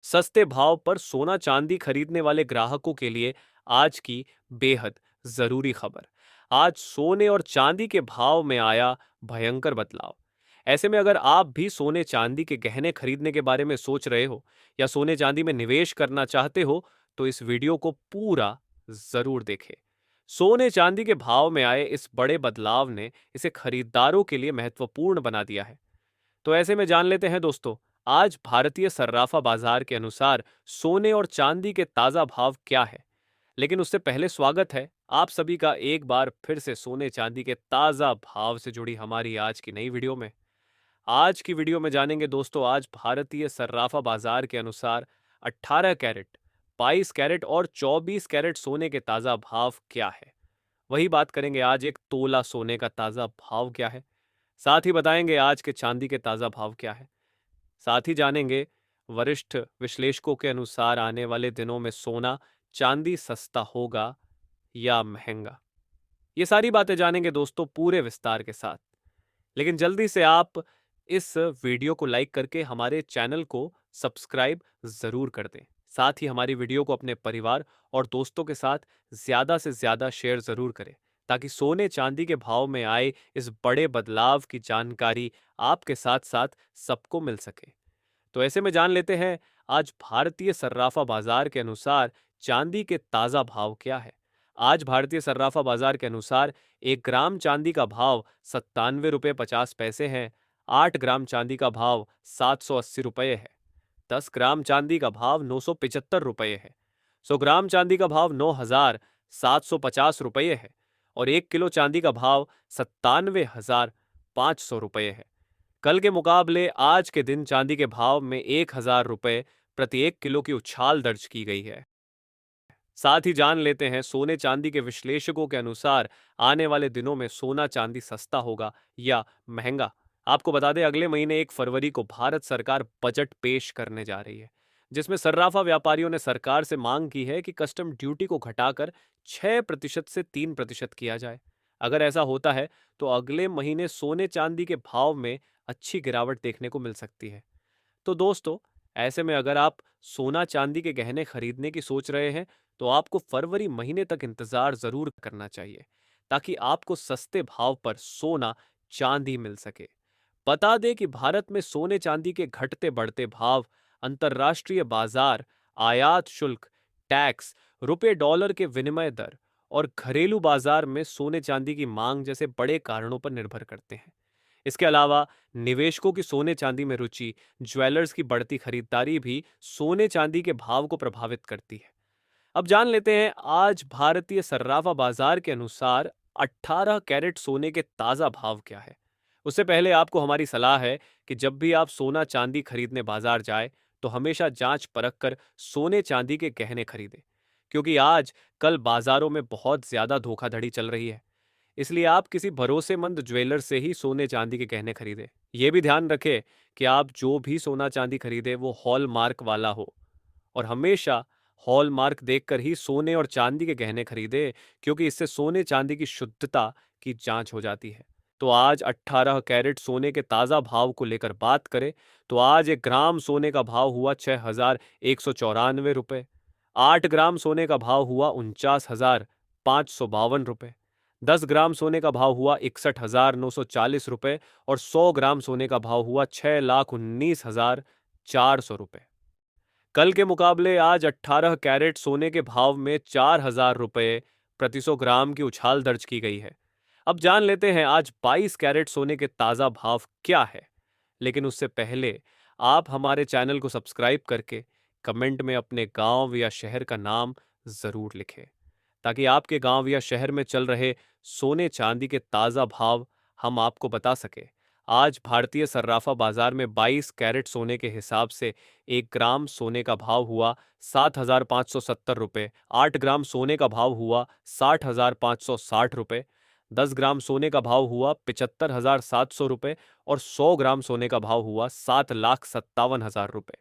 सस्ते भाव पर सोना चांदी खरीदने वाले ग्राहकों के लिए आज की बेहद जरूरी खबर। आज सोने और चांदी के भाव में आया भयंकर बदलाव। ऐसे में अगर आप भी सोने चांदी के गहने खरीदने के बारे में सोच रहे हो या सोने चांदी में निवेश करना चाहते हो तो इस वीडियो को पूरा जरूर देखें। सोने चांदी के भाव में आए इस बड़े बदलाव ने इसे खरीदारों के लिए महत्वपूर्ण बना दिया है। तो ऐसे में जान लेते हैं दोस्तों, आज भारतीय सर्राफा बाजार के अनुसार सोने और चांदी के ताजा भाव क्या है। लेकिन उससे पहले स्वागत है आप सभी का एक बार फिर से सोने चांदी के ताजा भाव से जुड़ी हमारी आज की नई वीडियो में। आज की वीडियो में जानेंगे दोस्तों, आज भारतीय सर्राफा बाजार के अनुसार 18 कैरेट, 22 कैरेट और 24 कैरेट सोने के ताजा भाव क्या है। वही बात करेंगे आज एक तोला सोने का ताजा भाव क्या है। साथ ही बताएंगे आज के चांदी के ताजा भाव क्या है। साथ ही जानेंगे वरिष्ठ विश्लेषकों के अनुसार आने वाले दिनों में सोना चांदी सस्ता होगा या महंगा। ये सारी बातें जानेंगे दोस्तों पूरे विस्तार के साथ। लेकिन जल्दी से आप इस वीडियो को लाइक करके हमारे चैनल को सब्सक्राइब जरूर कर दें। साथ ही हमारी वीडियो को अपने परिवार और दोस्तों के साथ ज्यादा से ज्यादा शेयर जरूर करें ताकि सोने चांदी के भाव में आए इस बड़े बदलाव की जानकारी आपके साथ साथ सबको मिल सके। तो ऐसे में जान लेते हैं आज भारतीय सर्राफा बाजार के अनुसार चांदी के ताजा भाव क्या है। आज भारतीय सर्राफा बाजार के अनुसार 1 ग्राम चांदी का भाव 97 रुपये 50 पैसे है। 8 ग्राम चांदी का भाव 780 रुपये है। 10 ग्राम चांदी का भाव 975 रुपये है। 100 ग्राम चांदी का भाव 9,750 रुपये है और 1 किलो चांदी का भाव 97,500 रुपये है। कल के मुकाबले आज के दिन चांदी के भाव में 1,000 रुपये प्रति 1 किलो की उछाल दर्ज की गई है। साथ ही जान लेते हैं सोने चांदी के विश्लेषकों के अनुसार आने वाले दिनों में सोना चांदी सस्ता होगा या महंगा। आपको बता दें अगले महीने 1 फरवरी को भारत सरकार बजट पेश करने जा रही है, जिसमें सर्राफा व्यापारियों ने सरकार से मांग की है कि कस्टम ड्यूटी को घटाकर 6% से 3% किया जाए। अगर ऐसा होता है तो अगले महीने सोने चांदी के भाव में अच्छी गिरावट देखने को मिल सकती है। तो दोस्तों, ऐसे में अगर आप सोना चांदी के गहने खरीदने की सोच रहे हैं तो आपको फरवरी महीने तक इंतजार जरूर करना चाहिए ताकि आपको सस्ते भाव पर सोना चांदी मिल सके। बता दें कि भारत में सोने चांदी के घटते बढ़ते भाव, अंतर्राष्ट्रीय बाजार, आयात शुल्क, टैक्स, रुपए डॉलर के विनिमय दर और घरेलू बाजार में सोने चांदी की मांग जैसे बड़े कारणों पर निर्भर करते हैं। इसके अलावा निवेशकों की सोने चांदी में रुचि, ज्वेलर्स की बढ़ती खरीदारी भी सोने चांदी के भाव को प्रभावित करती है। अब जान लेते हैं आज भारतीय सर्राफा बाजार के अनुसार 18 कैरेट सोने के ताजा भाव क्या है। उससे पहले आपको हमारी सलाह है कि जब भी आप सोना चांदी खरीदने बाजार जाए तो हमेशा जांच परख कर सोने चांदी के गहने खरीदें, क्योंकि आज कल बाजारों में बहुत ज्यादा धोखाधड़ी चल रही है। इसलिए आप किसी भरोसेमंद ज्वेलर से ही सोने चांदी के गहने खरीदें। यह भी ध्यान रखें कि आप जो भी सोना चांदी खरीदें वो हॉल मार्क वाला हो और हमेशा हॉल मार्क देखकर ही सोने और चांदी के गहने खरीदें, क्योंकि इससे सोने चांदी की शुद्धता की जांच हो जाती है। तो आज 18 कैरेट सोने के ताजा भाव को लेकर बात करें तो आज 1 ग्राम सोने का भाव हुआ 6,194 रुपये। 8 ग्राम सोने का भाव हुआ 49,552 रुपये। 10 ग्राम सोने का भाव हुआ 61,940 रुपये और 100 ग्राम सोने का भाव हुआ 6,19,400 रुपये। कल के मुकाबले आज 18 कैरेट सोने के भाव में 4,000 रुपये प्रति 100 ग्राम की उछाल दर्ज की गई है। अब जान लेते हैं आज 22 कैरेट सोने के ताजा भाव क्या है। लेकिन उससे पहले आप हमारे चैनल को सब्सक्राइब करके कमेंट में अपने गांव या शहर का नाम जरूर लिखें ताकि आपके गांव या शहर में चल रहे सोने चांदी के ताजा भाव हम आपको बता सके। आज भारतीय सर्राफा बाजार में 22 कैरेट सोने के हिसाब से 1 ग्राम सोने का भाव हुआ 7,570 रुपये। 8 ग्राम सोने का भाव हुआ 60,560 रुपये। 10 ग्राम सोने का भाव हुआ 75,700 रुपये और 100 ग्राम सोने का भाव हुआ 7,57,000 रुपये।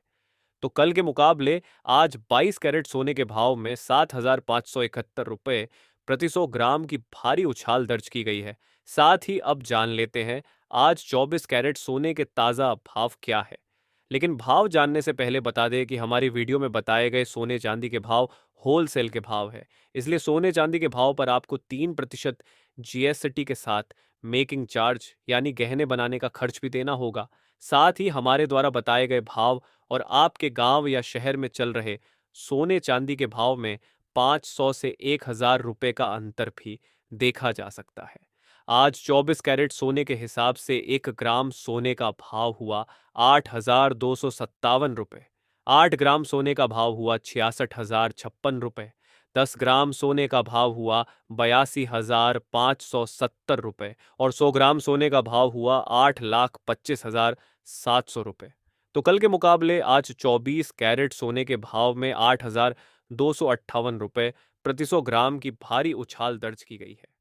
तो कल के मुकाबले आज 22 कैरेट सोने के भाव में 7,571 रुपये प्रति 100 ग्राम की भारी उछाल दर्ज की गई है। साथ ही अब जान लेते हैं आज 24 कैरेट सोने के ताजा भाव क्या है। लेकिन भाव जानने से पहले बता दें कि हमारी वीडियो में बताए गए सोने चांदी के भाव होलसेल के भाव है, इसलिए सोने चांदी के भाव पर आपको 3% जीएसटी के साथ मेकिंग चार्ज यानी गहने बनाने का खर्च भी देना होगा। साथ ही हमारे द्वारा बताए गए भाव और आपके गांव या शहर में चल रहे सोने चांदी के भाव में 500 से 1000 रुपए का अंतर भी देखा जा सकता है। आज 24 कैरेट सोने के हिसाब से 1 ग्राम सोने का भाव हुआ 8,257 रुपये। 8 ग्राम सोने का भाव हुआ 66,056 रुपये। 10 ग्राम सोने का भाव हुआ 82,570 रुपये और 100 ग्राम सोने का भाव हुआ 8,25,700 रुपये। तो कल के मुकाबले आज 24 कैरेट सोने के भाव में 8,258 रुपये प्रति 100 ग्राम की भारी उछाल दर्ज की गई है।